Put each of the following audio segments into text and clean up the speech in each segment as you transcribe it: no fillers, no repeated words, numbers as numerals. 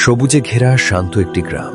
সবুজে ঘেরা শান্ত একটি গ্রাম।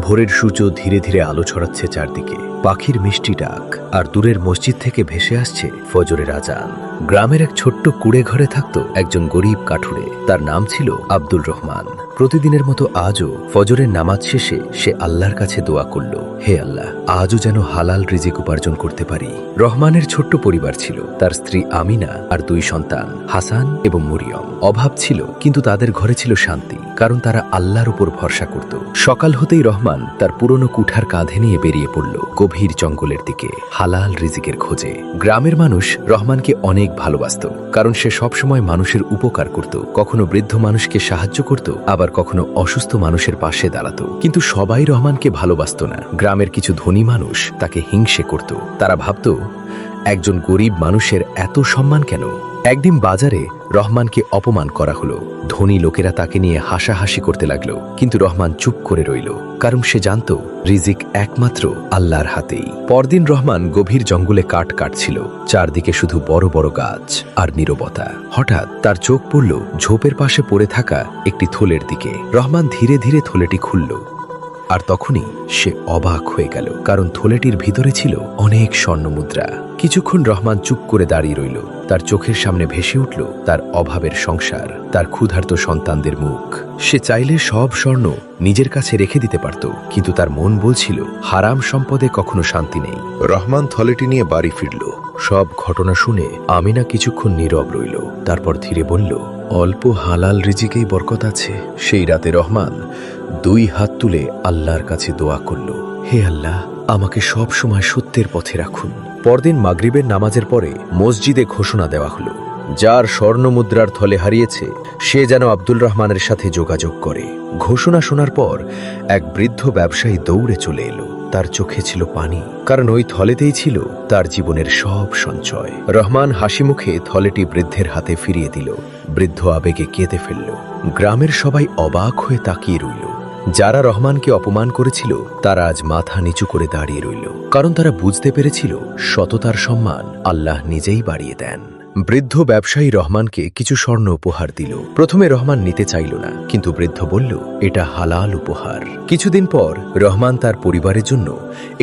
ভোরের সূর্য ধীরে ধীরে আলো ছড়াচ্ছে চারদিকে। পাখির মিষ্টি ডাক আর দূরের মসজিদ থেকে ভেসে আসছে ফজরের আজান। গ্রামের এক ছোট্ট কুড়ে ঘরে থাকত একজন গরিব কাঠুরে। তার নাম ছিল আব্দুল রহমান। প্রতিদিনের মতো আজও ফজরের নামাজ শেষে সে আল্লাহর কাছে দোয়া করল, হে আল্লাহ, আজও যেন হালাল রিজিক উপার্জন করতে পারি। রহমানের ছোট্ট পরিবার ছিল, তার স্ত্রী আমিনা আর দুই সন্তান হাসান এবং মরিয়ম। অভাব ছিল, কিন্তু তাদের ঘরে ছিল শান্তি, কারণ তারা আল্লাহর উপর ভরসা করত। সকাল হতেই রহমান তার পুরনো কুঠার কাঁধে নিয়ে বেরিয়ে পড়ল গভীর জঙ্গলের দিকে, হালাল রিজিকের খোঁজে। গ্রামের মানুষ রহমানকে অনেক ভালোবাসত, কারণ সে সবসময় মানুষের উপকার করত। কখনো বৃদ্ধ মানুষকে সাহায্য করত, আবার কখনো অসুস্থ মানুষের পাশে দাঁড়াতো। কিন্তু সবাই রহমানকে ভালোবাসত না। গ্রামের কিছু ধনী মানুষ তাকে হিংসে করত। তারা ভাবত, একজন গরিব মানুষের এত সম্মান কেন? একদিন বাজারে রহমানকে অপমান করা হলো। ধনী লোকেরা তাকে নিয়ে হাসাহাসি করতে লাগলো, কিন্তু রহমান চুপ করে রইল, কারণ সে জানত রিজিক একমাত্র আল্লাহর হাতেই। পরদিন রহমান গভীর জঙ্গলে কাঠ কাটছিল। চারদিকে শুধু বড় বড় গাছ আর নীরবতা। হঠাৎ তার চোখ পড়ল ঝোপের পাশে পড়ে থাকা একটি থলের দিকে। রহমান ধীরে ধীরে থলেটি খুলল, আর তখনই সে অবাক হয়ে গেল, কারণ থলেটির ভিতরে ছিল অনেক স্বর্ণমুদ্রা। কিছুক্ষণ রহমান চুপ করে দাঁড়িয়ে রইল। তার চোখের সামনে ভেসে উঠল তার অভাবের সংসার, তার ক্ষুধার্ত সন্তানদের মুখ। সে চাইলে সব স্বর্ণ নিজের কাছে রেখে দিতে পারত, কিন্তু তার মন বলছিল, হারাম সম্পদে কখনো শান্তি নেই। রহমান থলেটি নিয়ে বাড়ি ফিরল। সব ঘটনা শুনে আমিনা কিছুক্ষণ নীরব রইল, তারপর ধীরে বলল, অল্প হালাল রিজিকেই বরকত আছে। সেই রাতে রহমান দুই হাত তুলে আল্লাহর কাছে দোয়া করল, হে আল্লাহ, আমাকে সব সময় সত্যের পথে রাখুন। পরদিন মাগরিবের নামাজের পরে মসজিদে ঘোষণা দেওয়া হলো, যার স্বর্ণমুদ্রার থলে হারিয়েছে সে যেন আব্দুল রহমানের সাথে যোগাযোগ করে। ঘোষণা শোনার পর এক বৃদ্ধ ব্যবসায়ী দৌড়ে চলে এলো। তার চোখে ছিল পানি, কারণ ওই থলেতেই ছিল তার জীবনের সব সঞ্চয়। রহমান হাসি মুখে থলেটি বৃদ্ধের হাতে ফিরিয়ে দিল। বৃদ্ধ আবেগে কেঁদে ফেলল। গ্রামের সবাই অবাক হয়ে তাকিয়ে রইল। যারা রহমানকে অপমান করেছিল তারা আজ মাথা নিচু করে দাঁড়িয়ে রইল, কারণ তারা বুঝতে পেরেছিল সততার সম্মান আল্লাহ নিজেই বাড়িয়ে দেন। বৃদ্ধ ব্যবসায়ী রহমানকে কিছু স্বর্ণ উপহার দিল। প্রথমে রহমান নিতে চাইল না, কিন্তু বৃদ্ধ বলল, এটা হালাল উপহার। কিছুদিন পর রহমান তার পরিবারের জন্য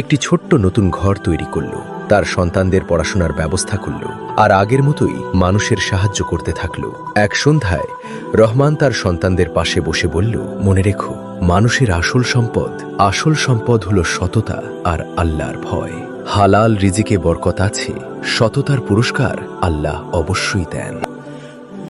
একটি ছোট্ট নতুন ঘর তৈরি করল। তার সন্তানদের পড়াশোনার ব্যবস্থা করল, আর আগের মতোই মানুষের সাহায্য করতে থাকল। এক সন্ধ্যায় রহমান তার সন্তানদের পাশে বসে বলল, মনে রেখো, মানুষের আসল সম্পদ হলো সততা আর আল্লাহর ভয়। হালাল রিজিকে বরকত আছে, সততার পুরস্কার আল্লাহ অবশ্যই দেন।